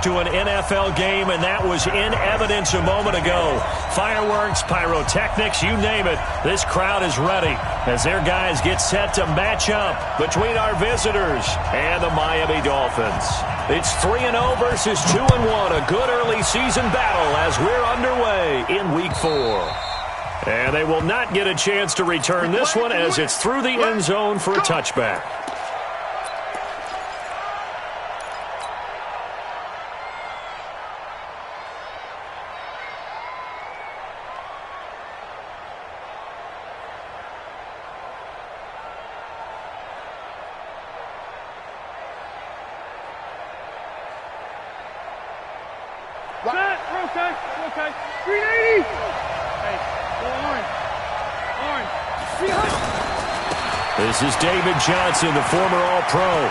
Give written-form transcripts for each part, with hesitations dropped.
to an NFL game, and that was in evidence a moment ago. Fireworks, pyrotechnics, you name it. This crowd is ready as their guys get set to match up between our visitors and the Miami Dolphins. It's 3-0 versus 2-1, a good early season battle as we're underway in Week 4. And they will not get a chance to return this one as it's through the end zone for a touchback. Okay. 380. Hey, go orange. This is David Johnson, the former All-Pro.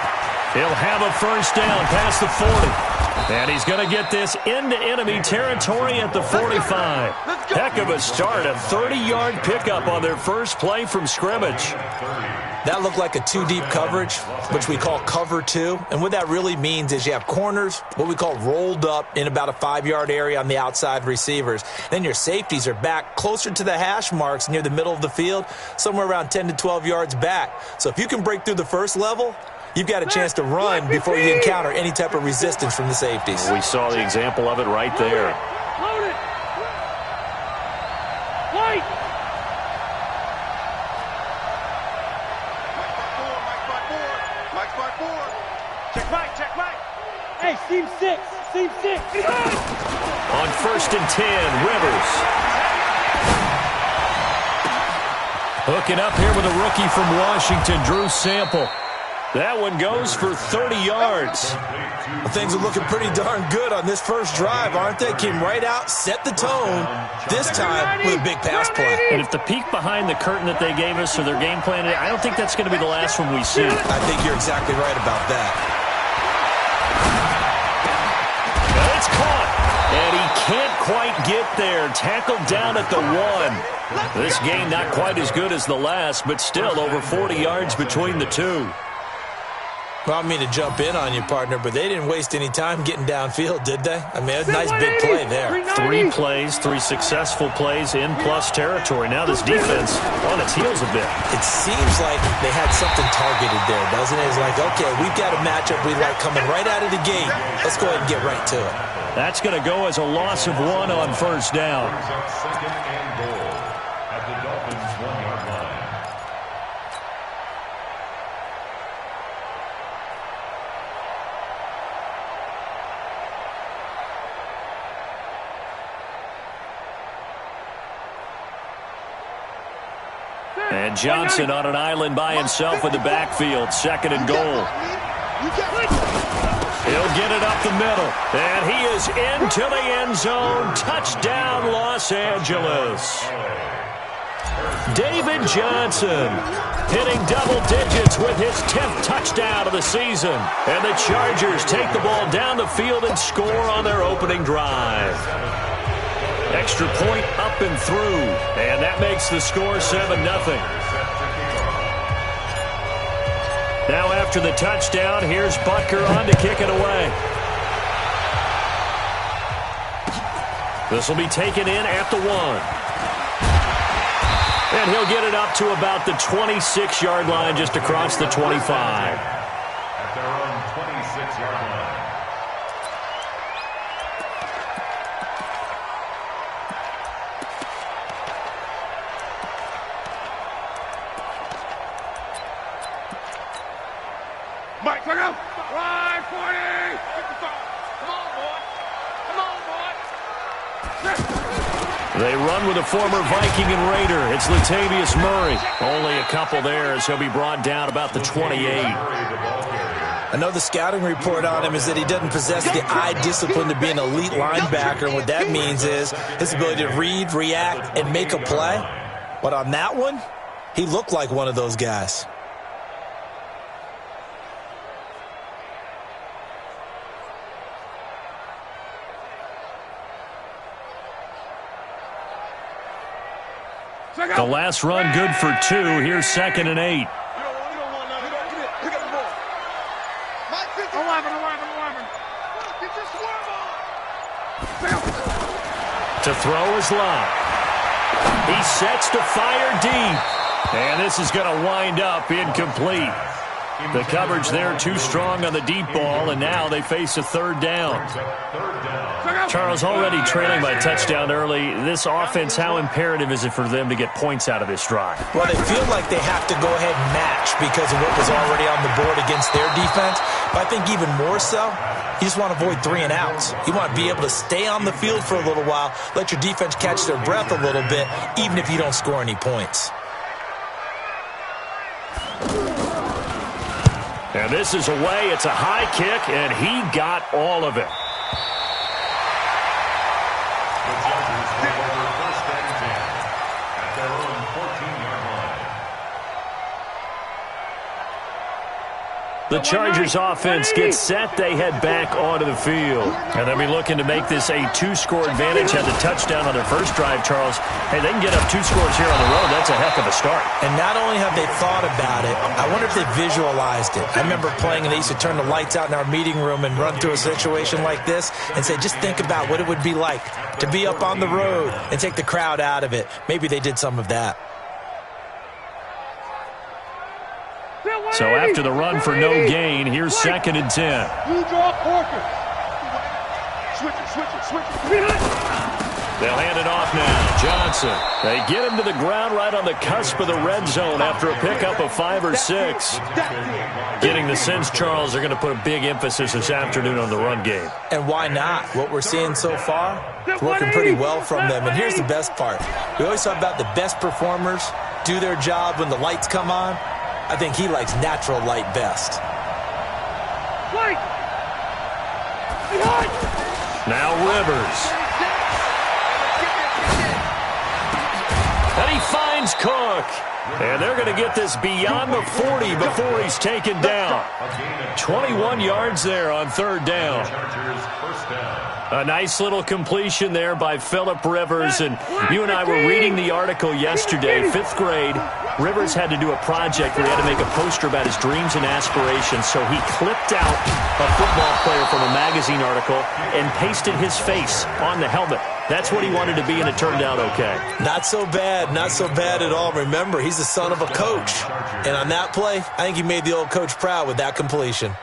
He'll have a first down past the 40. And he's going to get this into enemy territory at the 45. Heck of a start, a 30-yard pickup on their first play from scrimmage. That looked like a two-deep coverage, which we call cover two. And what that really means is you have corners, what we call rolled up in about a 5-yard area on the outside receivers. Then your safeties are back closer to the hash marks near the middle of the field, somewhere around 10 to 12 yards back. So if you can break through the first level, you've got a chance to run before you encounter any type of resistance from the safeties. We saw the example of it right there. Load it. Light. Check Mike. Hey, seam six. On 1st and 10, Rivers. Hooking up here with a rookie from Washington, Drew Sample. That one goes for 30 yards. Well, things are looking pretty darn good on this first drive, aren't they? Came right out, set the tone, this time with a big pass play. And if the peek behind the curtain that they gave us or their game plan, I don't think that's going to be the last one we see. I think you're exactly right about that. It's caught, and he can't quite get there. Tackled down at the 1. This game not quite as good as the last, but still over 40 yards between the two. Well, I don't mean to jump in on you, partner, but they didn't waste any time getting downfield, did they? I mean, a nice big play there. 3 plays, 3 successful plays in plus territory. Now this defense on its heels a bit. It seems like they had something targeted there, doesn't it? It's like, okay, we've got a matchup we like coming right out of the gate. Let's go ahead and get right to it. That's going to go as a loss of 1 on first down. Second and goal at the Dolphins' 1-yard line. And Johnson on an island by himself in the backfield. 2nd and goal. He'll get it up the middle. And he is into the end zone. Touchdown, Los Angeles. David Johnson hitting double digits with his 10th touchdown of the season. And the Chargers take the ball down the field and score on their opening drive. Extra point up and through. And that makes the score 7-0. Now after the touchdown, here's Butker on to kick it away. This will be taken in at the 1. And he'll get it up to about the 26-yard line, just across the 25. At their own 26-yard line. Mike, look out! Ride 40! Come on, boy! They run with a former Viking and Raider. It's Latavius Murray. Only a couple there as he'll be brought down about the 28. I know the scouting report on him is that he doesn't possess the eye discipline to be an elite linebacker. And what that means is his ability to read, react, and make a play. But on that one, he looked like one of those guys. The last run good for 2. Here's 2nd and 8. 11. Get your swerve To throw is Love. He sets to fire deep. And this is going to wind up incomplete. The coverage there too strong on the deep ball, and now they face a third down. Charles, already trailing by a touchdown early. This offense, how imperative is it for them to get points out of this drive? Well, they feel like they have to go ahead and match because of what was already on the board against their defense. But I think even more so, you just want to avoid 3 and outs. You want to be able to stay on the field for a little while, let your defense catch their breath a little bit, even if you don't score any points. And this is away. It's a high kick, and he got all of it. The Chargers take over first and 10 at their own 14-yard line. The Chargers offense gets set. They head back onto the field. And they'll be looking to make this a 2-score advantage. Had the touchdown on their first drive, Charles. Hey, they can get up 2 scores here on the road. That's a heck of a start. And not only have they thought about it, I wonder if they visualized it. I remember playing, and they used to turn the lights out in our meeting room and run through a situation like this and say, just think about what it would be like to be up on the road and take the crowd out of it. Maybe they did some of that. So after the run for no gain, here's 2nd and 10. You draw Porter. Switch it. They'll hand it off now. Johnson. They get him to the ground right on the cusp of the red zone after a pickup of 5 or 6. Getting the sense, Charles, they're going to put a big emphasis this afternoon on the run game. And why not? What we're seeing so far, it's working pretty well from them. And here's the best part. We always talk about the best performers do their job when the lights come on. I think he likes natural light best. Now Rivers. And he finds Cook. And they're going to get this beyond the 40 before he's taken down. 21 yards there on 3rd down. A nice little completion there by Phillip Rivers. And you and I were reading the article yesterday, 5th grade. Rivers had to do a project where he had to make a poster about his dreams and aspirations. So he clipped out a football player from a magazine article and pasted his face on the helmet. That's what he wanted to be, and it turned out okay. Not so bad at all. Remember, he's the son of a coach. And on that play, I think he made the old coach proud with that completion.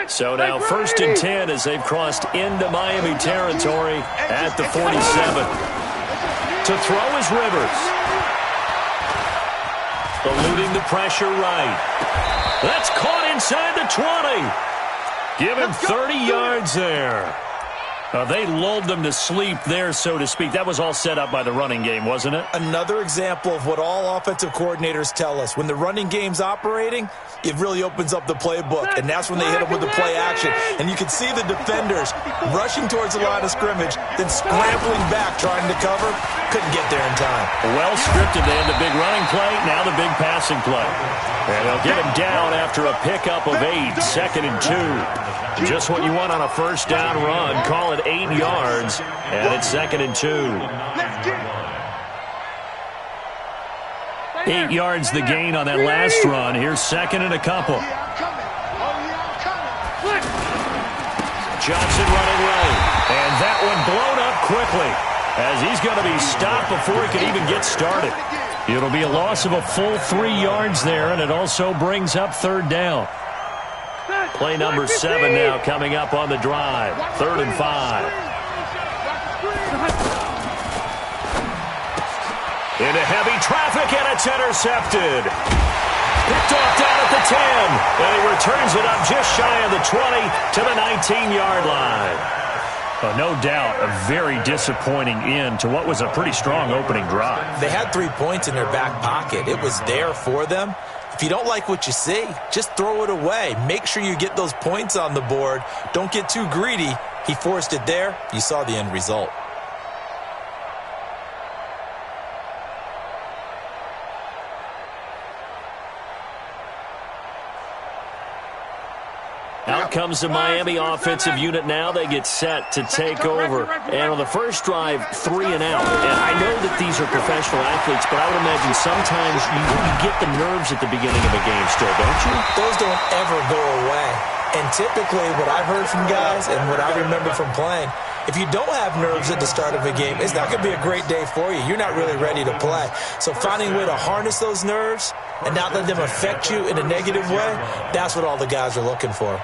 So now 1st and 10 as they've crossed into Miami territory at the 47. To throw is Rivers. Eluding the pressure right. That's caught inside the 20. Give him 30 yards there. They lulled them to sleep there, so to speak. That was all set up by the running game, wasn't it? Another example of what all offensive coordinators tell us. When the running game's operating, it really opens up the playbook, and that's when they hit them with the play action. And you can see the defenders rushing towards the line of scrimmage, then scrambling back trying to cover. Couldn't get there in time. Well scripted. They had the big running play, now the big passing play. And they'll get him down after a pickup of 8, 2nd and 2. Just what you want on a first down run. Call it 8 yards, and it's 2nd and 2. 8 yards the gain on that last run. Here's 2nd and a couple. Johnson running right, and that one blown up quickly as he's going to be stopped before he can even get started. It'll be a loss of a full 3 yards there, and it also brings up 3rd down. Play number 7 now coming up on the drive. 3rd and 5. Into heavy traffic, and it's intercepted. Picked off down at the 10. And he returns it up just shy of the 20 to the 19-yard line. No doubt a very disappointing end to what was a pretty strong opening drive. They had 3 points in their back pocket. It was there for them. If you don't like what you see, just throw it away. Make sure you get those points on the board. Don't get too greedy. He forced it there. You saw the end result. Out comes the Miami offensive unit now. They get set to take over. And on the first drive, 3 and out. And I know that these are professional athletes, but I would imagine sometimes you get the nerves at the beginning of a game still, don't you? Those don't ever go away. And typically what I've heard from guys and what I remember from playing, if you don't have nerves at the start of a game, it's not going to be a great day for you. You're not really ready to play. So finding a way to harness those nerves and not let them affect you in a negative way, that's what all the guys are looking for.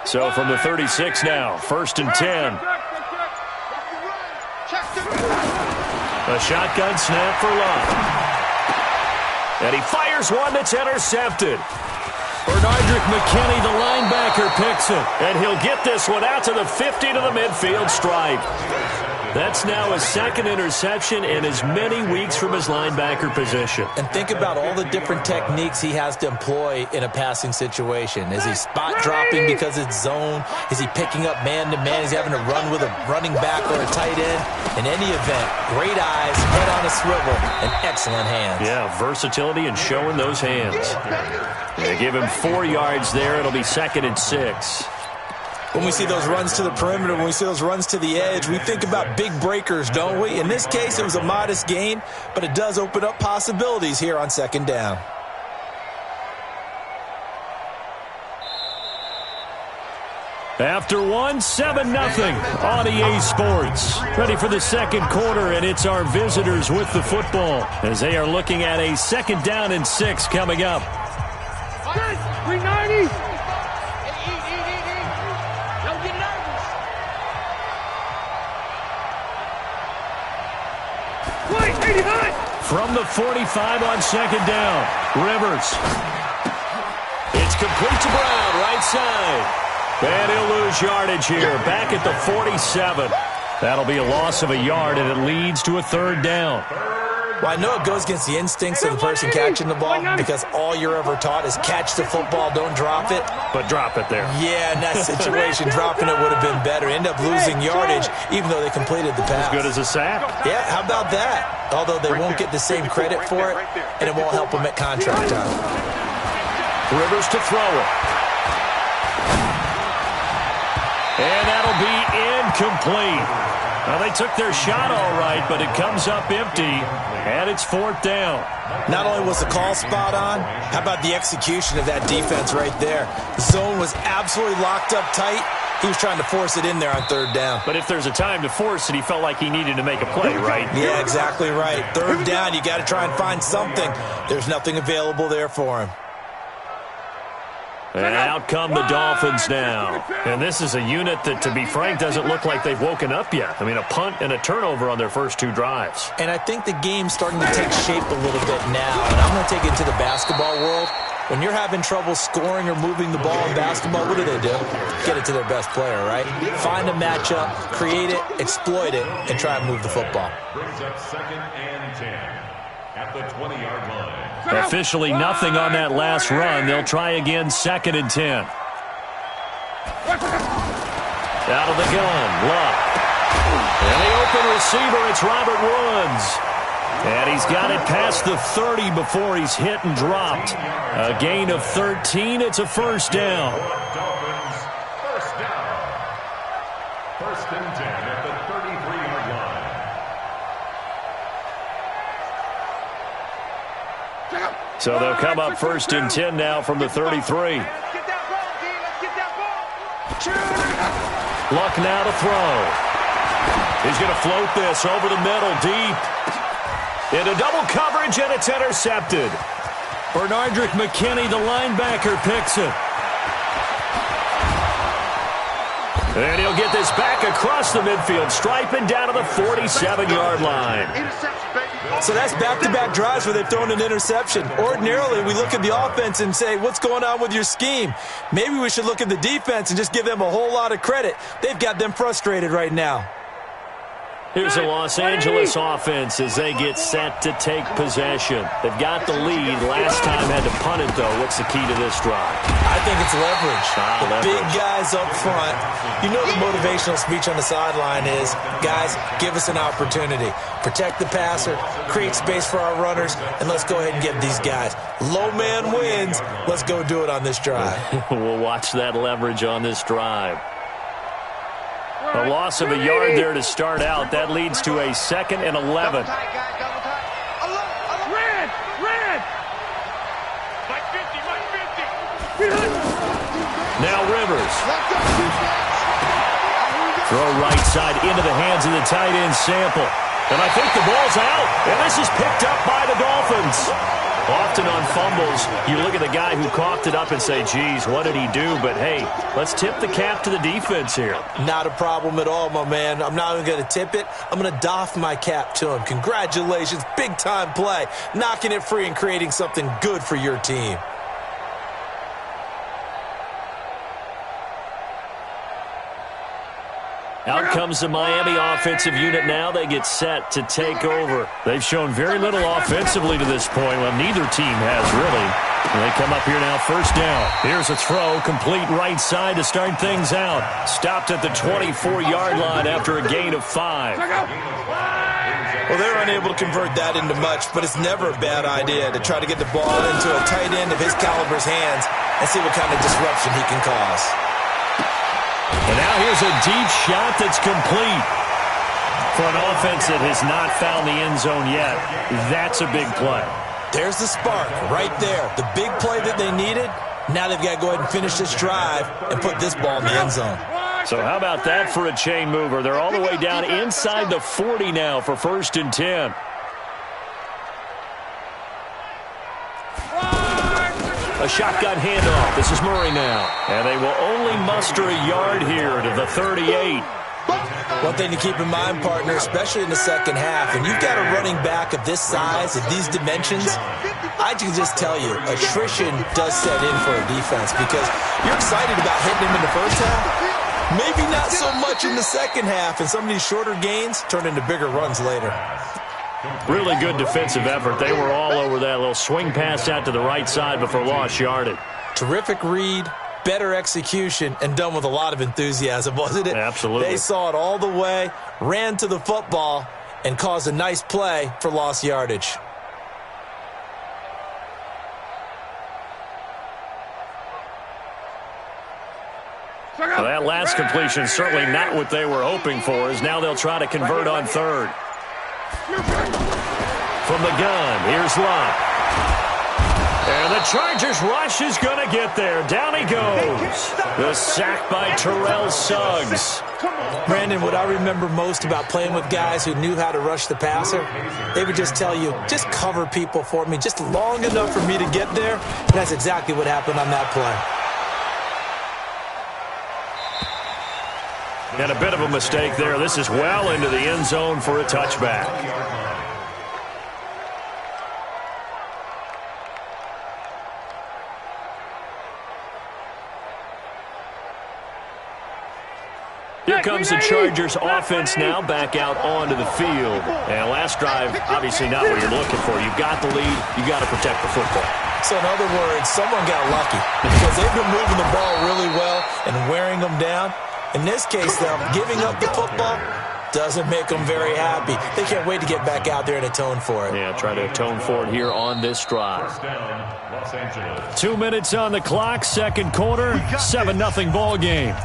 So from the 36 now, 1st and 10. A shotgun snap for Love. And he fires one that's intercepted. Bernardrick McKinney, the linebacker, picks it. And he'll get this one out to the 50 to the midfield stripe. That's now his 2nd interception in as many weeks from his linebacker position. And think about all the different techniques he has to employ in a passing situation. Is he spot dropping because it's zone? Is he picking up man-to-man? Is he having to run with a running back or a tight end? In any event, great eyes, head on a swivel, and excellent hands. Yeah, versatility and showing those hands. They give him 4 yards there. It'll be 2nd and 6. When we see those runs to the perimeter, when we see those runs to the edge, we think about big breakers, don't we? In this case, it was a modest gain, but it does open up possibilities here on 2nd down. After one, 7-0 on EA Sports. Ready for the 2nd quarter, and it's our visitors with the football as they are looking at a 2nd down and 6 coming up. 390. From the 45 on 2nd down, Rivers. It's complete to Brown, right side. And he'll lose yardage here, back at the 47. That'll be a loss of a yard, and it leads to a 3rd down. Well, I know it goes against the instincts of the person catching the ball because all you're ever taught is catch the football, don't drop it. But drop it there. Yeah, in that situation, dropping it would have been better. End up losing yardage, even though they completed the pass. As good as a sack. Yeah, how about that? Although they won't get the same credit for it, and it won't help them at contract time. Rivers to throw it. And that'll be incomplete. Well, they took their shot all right, but it comes up empty, and it's 4th down. Not only was the call spot on, how about the execution of that defense right there? The zone was absolutely locked up tight. He was trying to force it in there on 3rd down. But if there's a time to force it, he felt like he needed to make a play, right? Yeah, exactly right. 3rd down, you got to try and find something. There's nothing available there for him. And out come the Dolphins now. And this is a unit that, to be frank, doesn't look like they've woken up yet. I mean, a punt and a turnover on their first 2 drives. And I think the game's starting to take shape a little bit now. And I'm going to take it to the basketball world. When you're having trouble scoring or moving the ball in basketball, what do? Get it to their best player, right? Find a matchup, create it, exploit it, and try and move the football. Brings up 2nd and 10 at the 20-yard line. Officially nothing on that last run. They'll try again, 2nd and 10. Out of the gun, Luck. And the open receiver, it's Robert Woods. And he's got it past the 30 before he's hit and dropped. A gain of 13. It's a 1st down. Dolphins, 1st down. 1st and 10 at the 33-yard line. So they'll come up 1st and 10 now from the 33. Luck now to throw. He's going to float this over the middle, deep. Into double coverage, and it's intercepted. Bernardrick McKinney, the linebacker, picks it. And he'll get this back across the midfield stripe and down to the 47-yard line. So that's back-to-back drives where they've thrown an interception. Ordinarily, we look at the offense and say, what's going on with your scheme? Maybe we should look at the defense and just give them a whole lot of credit. They've got them frustrated right now. Here's the Los Angeles offense as they get set to take possession. They've got the lead. Last time had to punt it, though. What's the key to this drive? I think it's leverage. Leverage. Big guys up front. You know the motivational speech on the sideline is, guys, give us an opportunity. Protect the passer, create space for our runners, and let's go ahead and get these guys. Low man wins. Let's go do it on this drive. We'll watch that leverage on this drive. A loss of a yard there to start out. That leads to a 2nd and 11. Red! Red! Mike 50, Mike 50. Now Rivers. Throw right side into the hands of the tight end Sample. And I think the ball's out. And this is picked up by the Dolphins. Often on fumbles, you look at the guy who coughed it up and say, geez, what did he do? But, hey, let's tip the cap to the defense here. Not a problem at all, my man. I'm not even going to tip it. I'm going to doff my cap to him. Congratulations. Big-time play. Knocking it free and creating something good for your team. Out comes the Miami offensive unit now. They get set to take over. They've shown very little offensively to this point. Well, neither team has really. They come up here now, first down. Here's a throw, complete right side to start things out. Stopped at the 24-yard line after a gain of 5. Well, they're unable to convert that into much, but it's never a bad idea to try to get the ball into a tight end of his caliber's hands and see what kind of disruption he can cause. And now here's a deep shot that's complete. For an offense that has not found the end zone yet, that's a big play. There's the spark right there. The big play that they needed. Now they've got to go ahead and finish this drive and put this ball in the end zone. So how about that for a chain mover? They're all the way down inside the 40 now for 1st and 10. A shotgun handoff. This is Murray now. And they will only muster a yard here to the 38. One thing to keep in mind, partner, especially in the second half, when you've got a running back of this size, of these dimensions, I can just tell you, attrition does set in for a defense because you're excited about hitting him in the first half. Maybe not so much in the second half, and some of these shorter gains turn into bigger runs later. Really good defensive effort. They were all over that little swing pass out to the right side before lost yardage. Terrific read, better execution, and done with a lot of enthusiasm, wasn't it? Absolutely. They saw it all the way, ran to the football, and caused a nice play for lost yardage. Well, that last completion certainly not what they were hoping for, as now they'll try to convert on 3rd. From the gun, here's Lott. And the Chargers rush is going to get there. Down he goes. The sack by Terrell Suggs. Brandon, what I remember most about playing with guys who knew how to rush the passer, they would just tell you, just cover people for me, just long enough for me to get there. And that's exactly what happened on that play. And a bit of a mistake there. This is well into the end zone for a touchback. Here comes the Chargers offense now back out onto the field. And last drive, obviously not what you're looking for. You've got the lead. You've got to protect the football. So in other words, someone got lucky because they've been moving the ball really well and wearing them down. In this case, though, giving up the football doesn't make them very happy. They can't wait to get back out there and atone for it. Yeah, try to atone for it here on this drive. 2 minutes on the clock, second quarter, 7-0 ball game.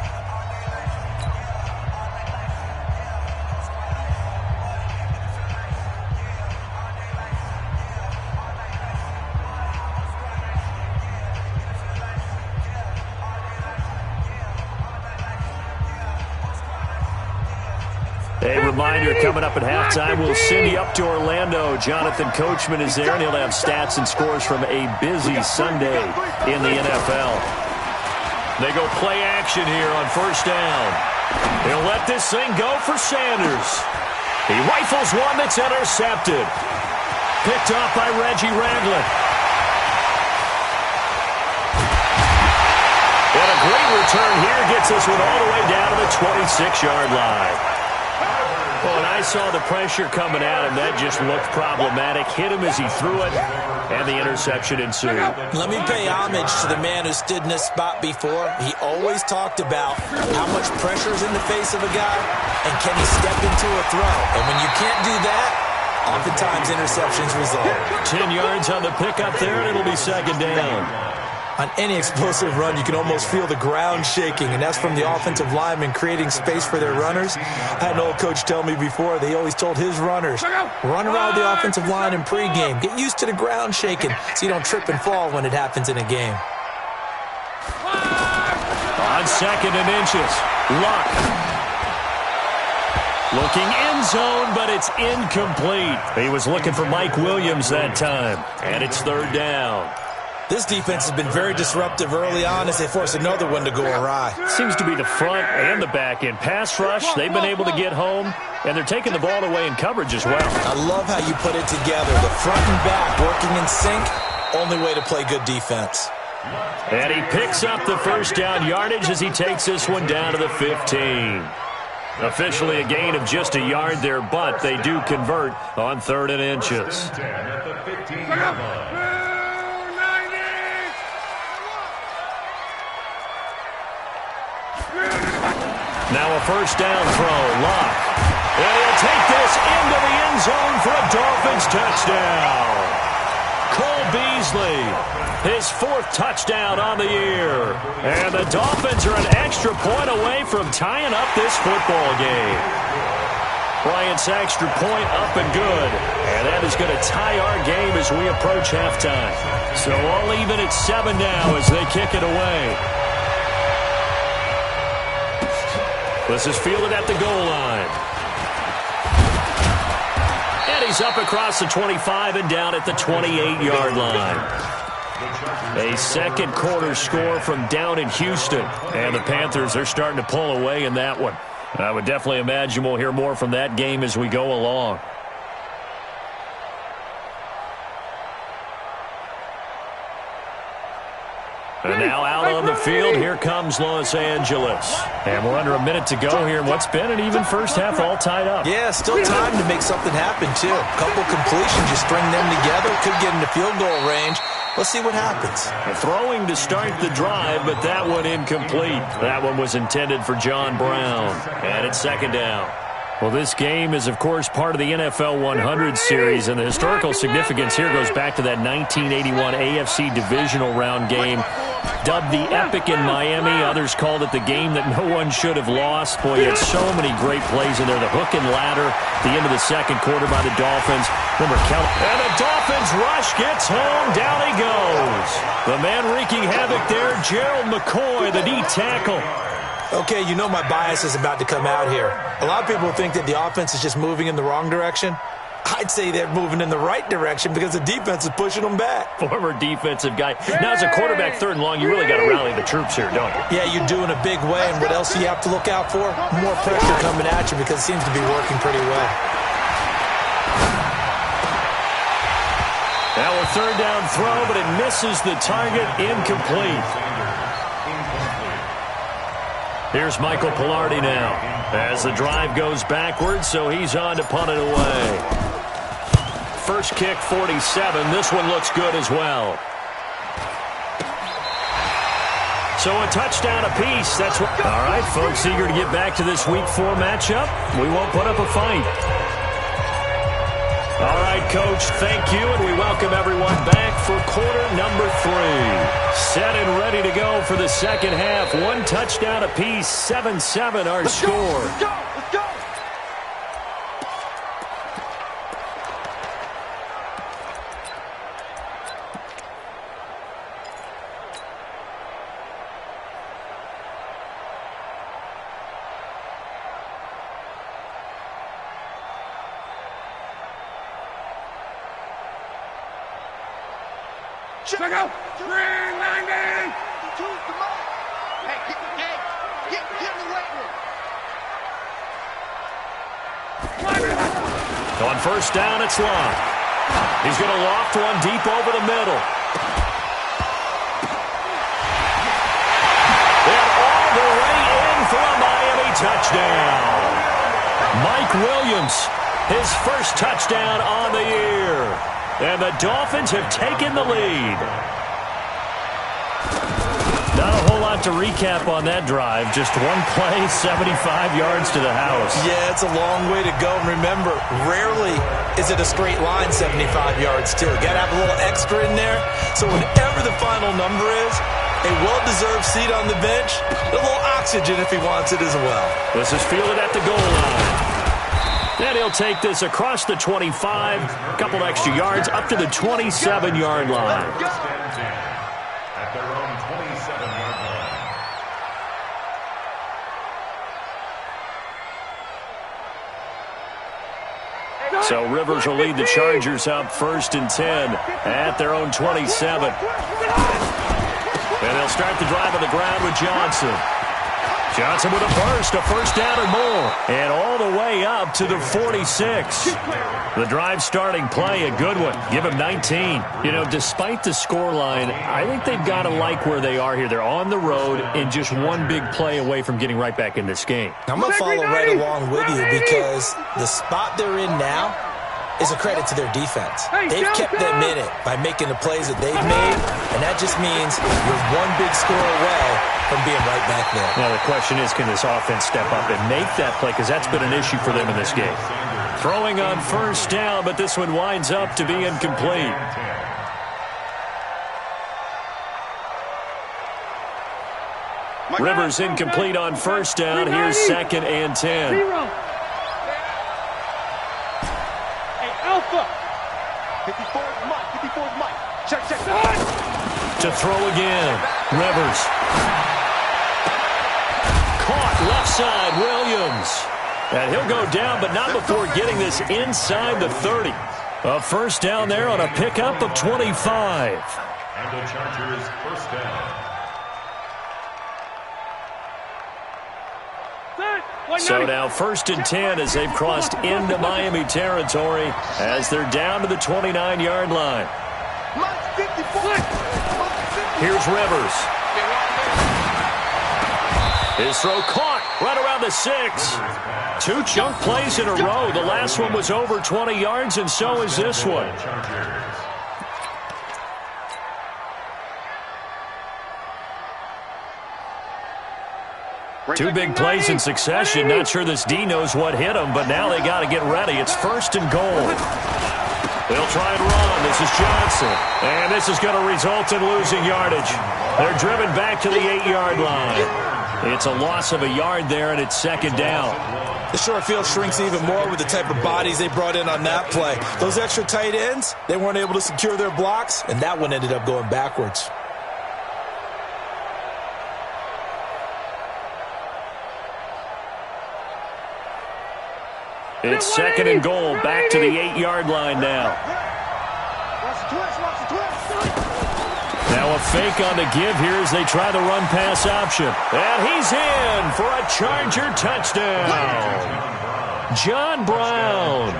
A reminder, coming up at halftime, we'll send you up to Orlando. Jonathan Coachman is there, and he'll have stats and scores from a busy Sunday in the NFL. They go play action here on first down. He'll let this thing go for Sanders. He rifles one that's intercepted. Picked off by Reggie Ragland. And a great return here gets this one all the way down to the 26-yard line. Well, and I saw the pressure coming at him. That just looked problematic. Hit him as he threw it, and the interception ensued. Let me pay homage to the man who stood in this spot before. He always talked about how much pressure is in the face of a guy, and can he step into a throw. And when you can't do that, oftentimes interceptions result. 10 yards on the pickup there, and it'll be second down. On any explosive run, you can almost feel the ground shaking, and that's from the offensive linemen creating space for their runners. I had an old coach tell me before, they always told his runners, run around the offensive line in pregame. Get used to the ground shaking so you don't trip and fall when it happens in a game. On second and inches, Luck. Looking end zone, but it's incomplete. He was looking for Mike Williams that time, and it's third down. This defense has been very disruptive early on as they force another one to go awry. Seems to be the front and the back end. Pass rush, they've been able to get home, and they're taking the ball away in coverage as well. I love how you put it together. The front and back working in sync, only way to play good defense. And he picks up the first down yardage as he takes this one down to the 15. Officially a gain of just a yard there, but they do convert on third and inches. Now a first down throw, Luck. And he'll take this into the end zone for a Dolphins touchdown. Cole Beasley, his fourth touchdown on the year. And the Dolphins are an extra point away from tying up this football game. Bryant's extra point up and good. And that is going to tie our game as we approach halftime. So all even at 7 now as they kick it away. This is fielded at the goal line. And he's up across the 25 and down at the 28-yard line. A second quarter score from down in Houston. And the Panthers are starting to pull away in that one. I would definitely imagine we'll hear more from that game as we go along. And now out on the field, here comes Los Angeles. And we're under a minute to go here in what's been an even first half, all tied up. Yeah, still time to make something happen, too. A couple completions, you string them together, could get into field goal range. Let's see what happens. Throwing to start the drive, but that one incomplete. That one was intended for John Brown. And it's second down. Well, this game is, of course, part of the NFL 100 series, and the historical significance here goes back to that 1981 AFC divisional round game, dubbed the Epic in Miami. Others called it the game that no one should have lost. Boy, you had so many great plays in there. The hook and ladder, the end of the second quarter by the Dolphins. Remember, and the Dolphins rush gets home. Down he goes. The man wreaking havoc there, Gerald McCoy, the D tackle. Okay, you know my bias is about to come out here. A lot of people think that the offense is just moving in the wrong direction. I'd say they're moving in the right direction because the defense is pushing them back. Former defensive guy. Now, as a quarterback, third and long, you really got to rally the troops here, don't you? Yeah, you do in a big way. And what else do you have to look out for? More pressure coming at you because it seems to be working pretty well. Now a third down throw, but it misses the target, incomplete. Here's Michael Pilardi now as the drive goes backwards, so he's on to punt it away. First kick, 47. This one looks good as well. So a touchdown apiece. That's what. All right, folks, eager to get back to this Week 4 matchup. We won't put up a fight. All right, Coach, thank you, and we welcome everyone back for quarter number 3. Set and ready to go for the second half. One touchdown apiece, 7-7 our score. Let's go! Let's go! Check out! 390! Two, come on! Hey, get in the weight room! On first down, it's Long. He's going to loft one deep over the middle. And all the way in for a Miami touchdown. Mike Williams, his first touchdown on the year. And the Dolphins have taken the lead. Not a whole lot to recap on that drive. Just one play, 75 yards to the house. Yeah, it's a long way to go. And remember, rarely is it a straight line 75 yards, too. Got to have a little extra in there. So whatever the final number is, a well-deserved seat on the bench, a little oxygen if he wants it as well. This is fielded at the goal line. And he'll take this across the 25, a couple extra yards, up to the 27-yard line. At their own 27-yard line. So Rivers will lead the Chargers up 1st and 10 at their own 27. And they'll start the drive on the ground with Johnson. Johnson with a burst, a first down and more. And all the way up to the 46. The drive starting play, a good one. Give him 19. You know, despite the scoreline, I think they've got to like where they are here. They're on the road and just one big play away from getting right back in this game. I'm going to follow right along with you because the spot they're in now is a credit to their defense. They've kept them in it by making the plays that they've made, and that just means you're one big score away from being right back there. Now, the question is, can this offense step up and make that play? Because that's been an issue for them in this game. Throwing on first down, but this one winds up to be incomplete. Rivers incomplete on first down. Here's 2nd and 10. Alpha. 54's Mike. 54's Mike. Check. To throw again. Rivers. Caught left side. Williams. And he'll go down, but not before getting this inside the 30. A first down there on a pickup of 25. And the Chargers first down. So now 1st and 10 as they've crossed into Miami territory as they're down to the 29-yard line. Here's Rivers. His throw caught right around the 6. 2 chunk plays in a row. The last one was over 20 yards, and so is this one. 2 big plays in succession. Not sure this D knows what hit him, but now they got to get ready. It's 1st and goal. They'll try and run. This is Johnson. And this is going to result in losing yardage. They're driven back to the 8-yard line. It's a loss of a yard there, and it's 2nd down. The short field shrinks even more with the type of bodies they brought in on that play. Those extra tight ends, they weren't able to secure their blocks, and that one ended up going backwards. It's 2nd and goal, back to the 8-yard line now. Now a fake on the give here as they try the run-pass option. And he's in for a Charger touchdown. John Brown,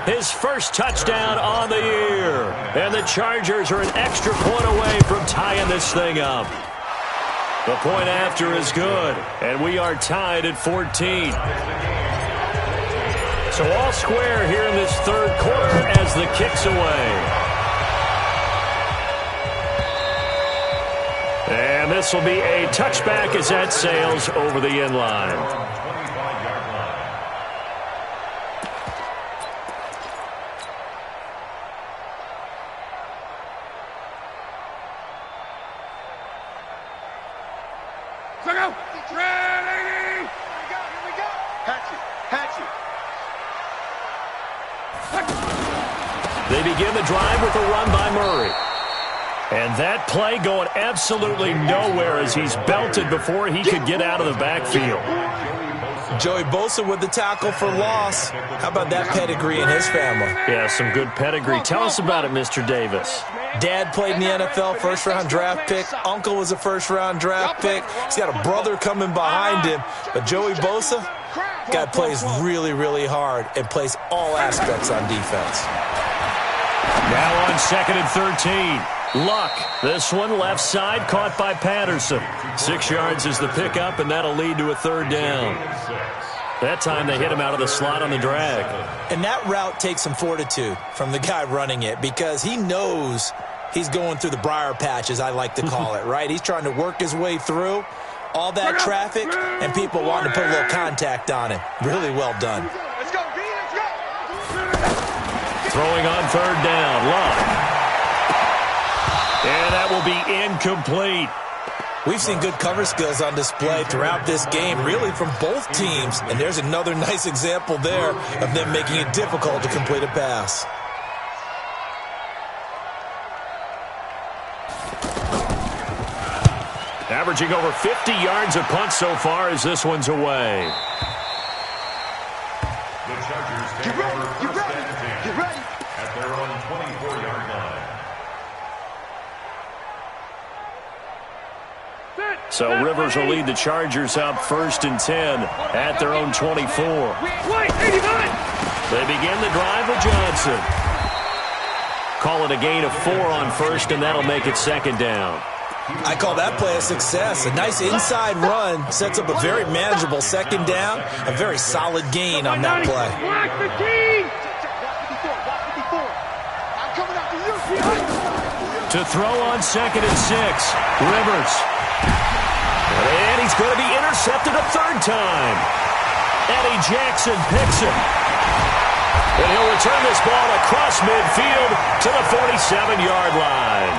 his first touchdown on the year. And the Chargers are an extra point away from tying this thing up. The point after is good, and we are tied at 14. So all square here in this 3rd quarter as the kick's away. And this will be a touchback as that sails over the end line. Ready! Here we go. Hatchet. They begin the drive with a run by Murray. And that play going absolutely nowhere as he's belted before he could get out of the backfield. Joey Bosa with the tackle for loss. How about that pedigree in his family? Yeah, some good pedigree. Tell us about it, Mr. Davis. Dad played in the NFL, first-round draft pick. Uncle was a first-round draft pick. He's got a brother coming behind him. But Joey Bosa, guy plays really, really hard and plays all aspects on defense. Now on 2nd and 13. Luck. This one left side caught by Patterson. 6 yards is the pickup, and that'll lead to a 3rd down. That time they hit him out of the slot on the drag. And that route takes some fortitude from the guy running it because he knows he's going through the briar patch, as I like to call it, right? He's trying to work his way through all that traffic and people wanting to put a little contact on him. Really well done. Let's go, B, let's go. Throwing on third down, Luck. And that will be incomplete. We've seen good cover skills on display throughout this game, really from both teams. And there's another nice example there of them making it difficult to complete a pass. Averaging over 50 yards a punt so far as this one's away. The Chargers take over first and 10 at their own 24-yard line. So Rivers will lead the Chargers up first and 10 at their own 24. They begin the drive with Johnson. Call it a gain of 4 on first, and that'll make it second down. I call that play a success. A nice inside run sets up a very manageable second down. A very solid gain on that play. To throw on second and 6, Rivers. And he's going to be intercepted a third time. Eddie Jackson picks him. And he'll return this ball across midfield to the 47-yard line.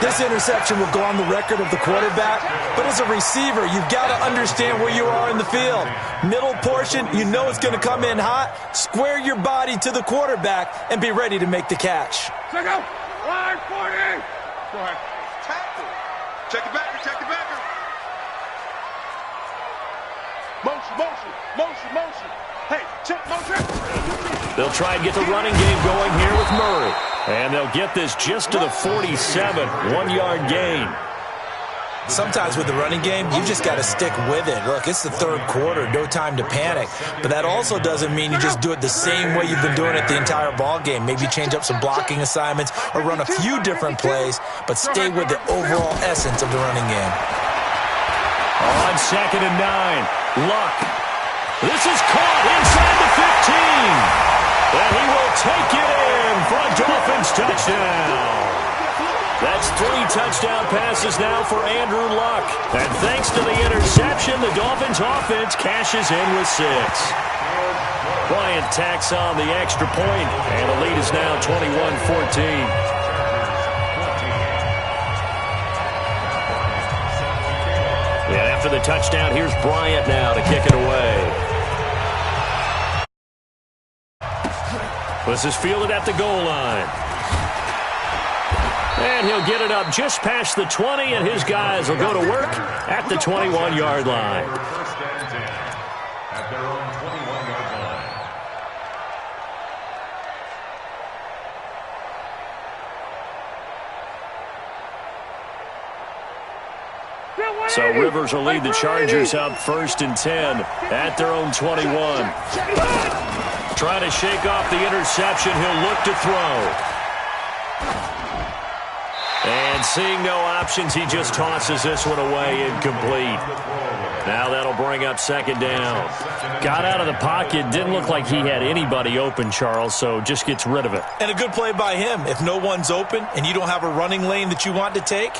This interception will go on the record of the quarterback, but as a receiver, you've got to understand where you are in the field. Middle portion, you know it's going to come in hot. Square your body to the quarterback and be ready to make the catch. Check out. Line 40. Go ahead. Tackle. Check it back. Check it back. Motion. Hey, check motion. They'll try and get the running game going here with Murray. And they'll get this just to the 47, 1-yard gain. Sometimes with the running game, you just got to stick with it. Look, it's the third quarter, no time to panic. But that also doesn't mean you just do it the same way you've been doing it the entire ball game. Maybe change up some blocking assignments or run a few different plays, but stay with the overall essence of the running game. On second and 9, Luck. This is caught inside the 15. And he will take it in for a Dolphins touchdown. That's 3 touchdown passes now for Andrew Luck. And thanks to the interception, the Dolphins offense cashes in with 6. Bryant tacks on the extra point, and the lead is now 21-14. And after the touchdown, here's Bryant now to kick it away. This is fielded at the goal line. And he'll get it up just past the 20, and his guys will go to work at the 21-yard line. First and 10 at their own 21-yard line. So Rivers will lead the Chargers up first and 10 at their own 21. Trying to shake off the interception, he'll look to throw. And seeing no options, he just tosses this one away, incomplete. Now that'll bring up second down. Got out of the pocket, didn't look like he had anybody open, Charles, so just gets rid of it. And a good play by him. If no one's open and you don't have a running lane that you want to take,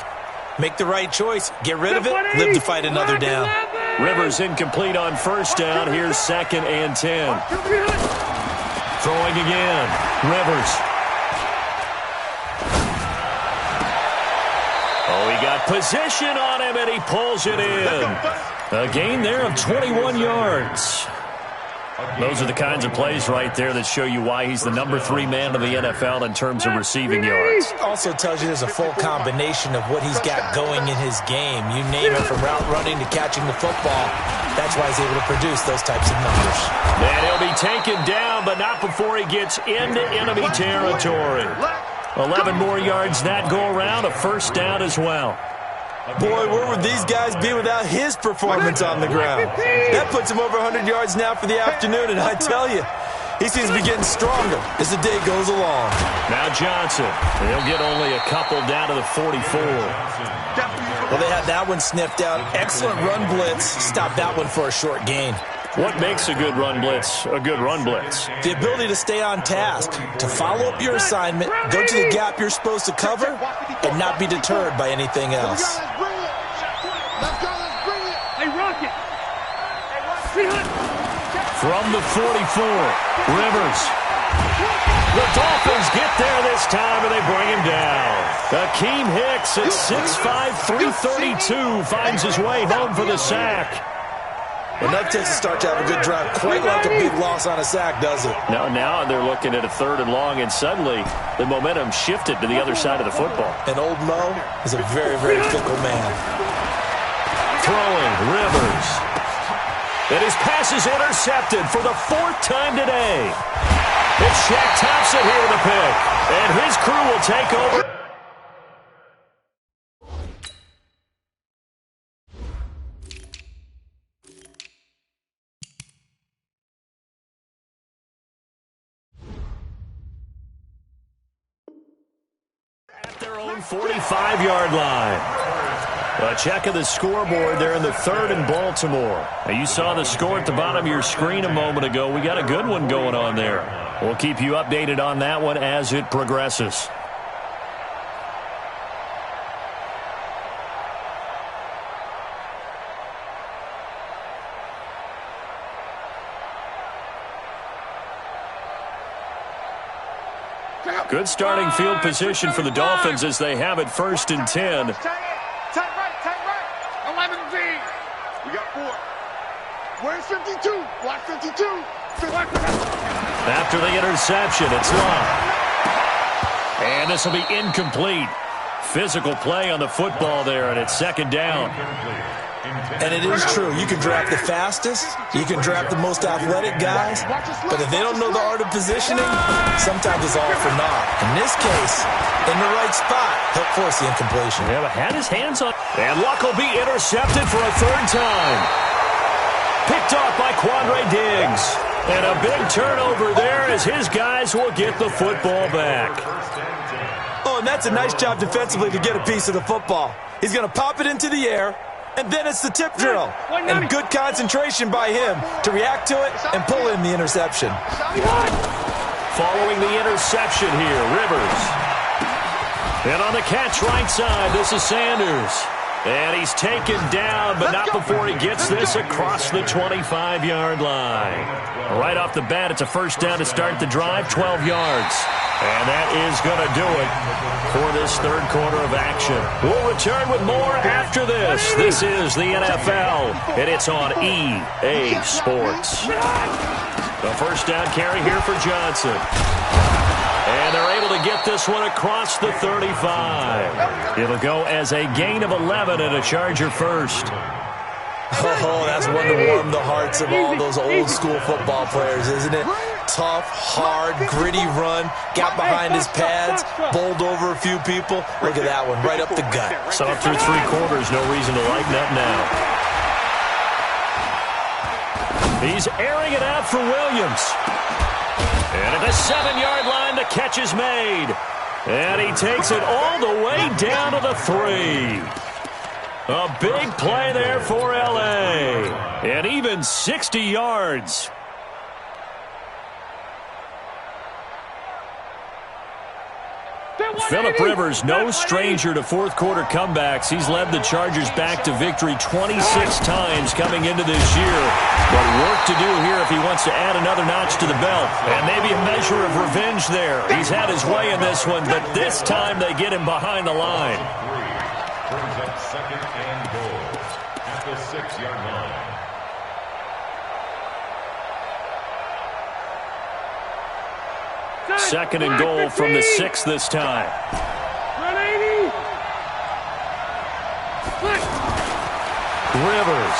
make the right choice. Get rid of it, live to fight another down. Rivers incomplete on first down. Here's second and 10. Throwing again. Rivers. Oh, he got position on him, and he pulls it in. A gain there of 21 yards. Those are the kinds of plays right there that show you why he's the number 3 man of the NFL in terms of receiving yards. Also tells you there's a full combination of what he's got going in his game. You name it, from route running to catching the football. That's why he's able to produce those types of numbers. And he'll be taken down, but not before he gets into enemy territory. 11 more yards that go around, a first down as well. Boy, where would these guys be without his performance on the ground? That puts him over 100 yards now for the afternoon, and I tell you, he seems to be getting stronger as the day goes along. Now Johnson. He'll get only a couple down to the 44. Well, they had that one sniffed out. Excellent run blitz. Stop that one for a short gain. What makes a good run blitz a good run blitz? The ability to stay on task, to follow up your assignment, go to the gap you're supposed to cover, and not be deterred by anything else. From the 44, Rivers. The Dolphins get there this time, and they bring him down. Akeem Hicks at 6'5", 332 finds his way home for the sack. And that takes a start to have a good drive, quite like a big loss on a sack, does it? Now they're looking at a 3rd and long, and suddenly the momentum shifted to the other side of the football. And old Mo is a very, very fickle man. Throwing, Rivers. And his pass is intercepted for the 4th time today. It's Shaq Thompson here with a pick, and his crew will take over. At their own 45-yard line. A check of the scoreboard there in the 3rd in Baltimore. Now, you saw the score at the bottom of your screen a moment ago. We got a good one going on there. We'll keep you updated on that one as it progresses. Good starting field position for the Dolphins as they have it 1st and 10. Tight right. 11V. We got 4. Where's 52? Block 52. After the interception, it's long. And this will be incomplete. Physical play on the football there, and it's 2nd down. And it is true. You can draft the fastest, you can draft the most athletic guys, but if they don't know the art of positioning, sometimes it's all for naught. In this case, in the right spot, he'll force the incompletion. Yeah, but had his hands on. And Luck will be intercepted for a 3rd time. Picked off by Quandre Diggs. And a big turnover there as his guys will get the football back. Oh, and that's a nice job defensively to get a piece of the football. He's going to pop it into the air, and then it's the tip drill. And good concentration by him to react to it and pull in the interception. Following the interception here, Rivers. And on the catch right side, this is Sanders. And he's taken down, but not before he gets this across the 25-yard line. Right off the bat, it's a 1st down to start the drive, 12 yards. And that is going to do it for this 3rd quarter of action. We'll return with more after this. This is the NFL, and it's on EA Sports. The 1st down carry here for Johnson. And they're able to get this one across the 35. It'll go as a gain of 11 and a Charger 1st. Oh, that's one to warm the hearts of all those old-school football players, isn't it? Tough, hard, gritty run, got behind his pads, bowled over a few people. Look at that one, right up the gut. So through 3 quarters, no reason to lighten up now. He's airing it out for Williams. And at the 7-yard line, the catch is made. And he takes it all the way down to the 3. A big play there for L.A. And even 60 yards. Phillip Rivers, no stranger to 4th quarter comebacks. He's led the Chargers back to victory 26 times coming into this year. But work to do here if he wants to add another notch to the belt. And maybe a measure of revenge there. He's had his way in this one, but this time they get him behind the line. Brings up 2nd and goal at the 6-yard line. Second and goal from the 6 this time. Rivers.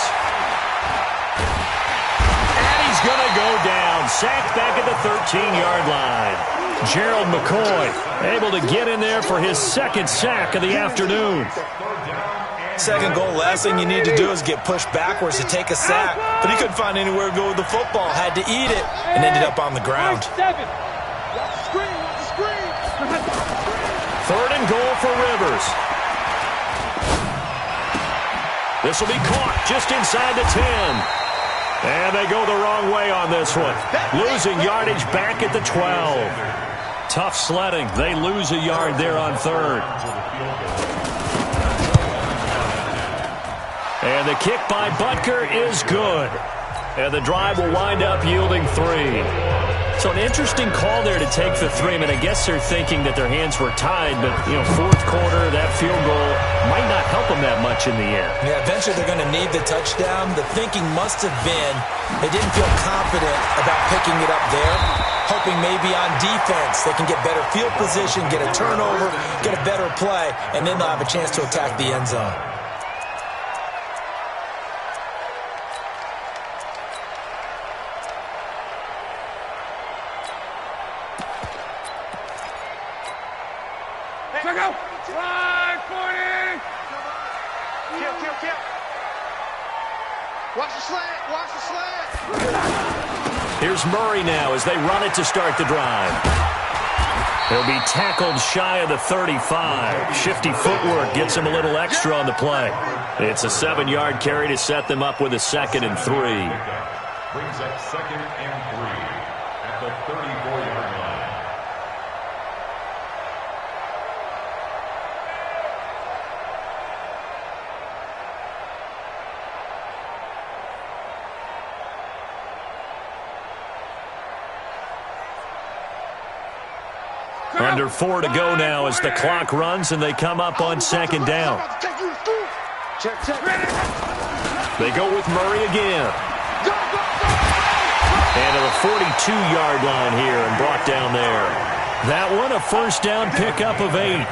And he's going to go down. Sacked back at the 13-yard line. Gerald McCoy able to get in there for his 2nd sack of the afternoon. 2nd goal, last thing you need to do is get pushed backwards to take a sack. But he couldn't find anywhere to go with the football. Had to eat it and ended up on the ground. 3rd and goal for Rivers. This will be caught just inside the 10. And they go the wrong way on this one. Losing yardage back at the 12. Tough sledding. They lose a yard there on third. And the kick by Butker is good. And the drive will wind up yielding 3. So an interesting call there to take the 3. I mean, I guess they're thinking that their hands were tied, but, fourth quarter, that field goal might not help them that much in the end. Yeah, eventually they're going to need the touchdown. The thinking must have been they didn't feel confident about picking it up there, hoping maybe on defense they can get better field position, get a turnover, get a better play, and then they'll have a chance to attack the end zone. Watch the slant. Watch the slant. Here's Murray now as they run it to start the drive. He'll be tackled shy of the 35. Shifty footwork gets him a little extra on the play. It's a 7-yard carry to set them up with a 2nd and 3. Brings up 2nd and 3 at the 34-yard line. Under 4 to go now as the clock runs and they come up on 2nd down. They go with Murray again. And to the 42-yard line here and brought down there. That one a first down pickup of 8.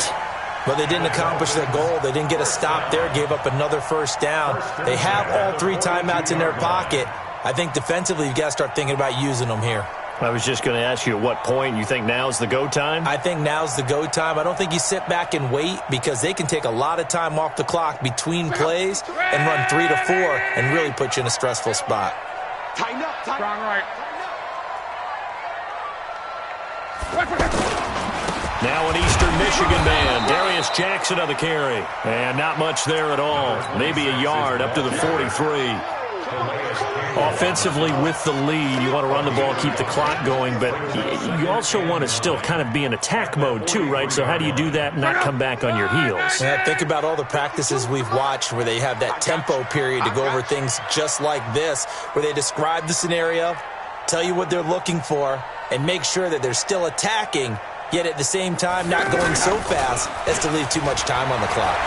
But they didn't accomplish their goal. They didn't get a stop there, gave up another first down. They have all 3 timeouts in their pocket. I think defensively you've got to start thinking about using them here. I was just going to ask you at what point you think now's the go time? I think now's the go time. I don't think you sit back and wait because they can take a lot of time off the clock between plays and run 3 to 4 and really put you in a stressful spot. Tighten up. Strong right. Now an Eastern Michigan man, Darius Jackson on the carry. And not much there at all. Maybe a yard up to the 43. Offensively with the lead, you want to run the ball, keep the clock going, but you also want to still kind of be in attack mode too, right? So how do you do that and not come back on your heels? Yeah, think about all the practices we've watched where they have that tempo period to go over things just like this, where they describe the scenario, tell you what they're looking for, and make sure that they're still attacking, yet at the same time not going so fast as to leave too much time on the clock.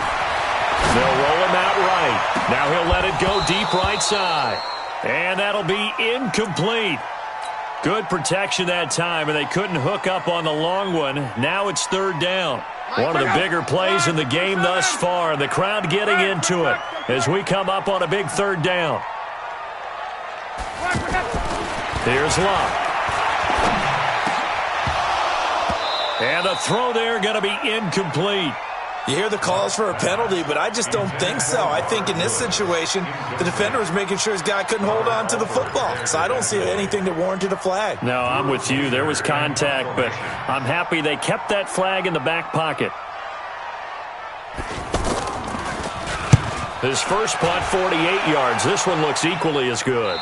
They'll roll him out right. Now he'll let it go deep right side. And that'll be incomplete. Good protection that time, and they couldn't hook up on the long one. Now it's 3rd down. One of the bigger plays in the game thus far. The crowd getting into it as we come up on a big 3rd down. Here's Locke. And the throw there going to be incomplete. You hear the calls for a penalty, but I just don't think so. I think in this situation, the defender was making sure his guy couldn't hold on to the football. So I don't see anything that warranted a flag. No, I'm with you. There was contact, but I'm happy they kept that flag in the back pocket. His first punt, 48 yards. This one looks equally as good.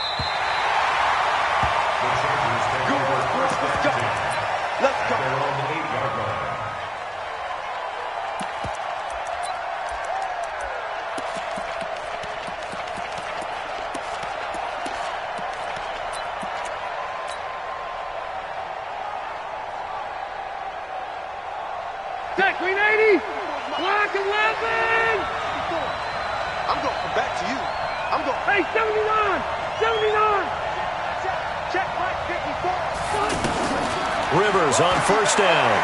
Check, 380. Block 11. I'm going from back to you. I'm going. Hey, 79. 79. Check, right, 54. Rivers on first down.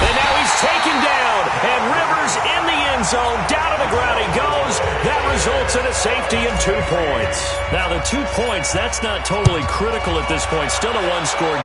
And now he's taken down. And Rivers in the end zone. Down to the ground he goes. That results in a safety and 2 points. Now the 2 points, that's not totally critical at this point. Still a 1-score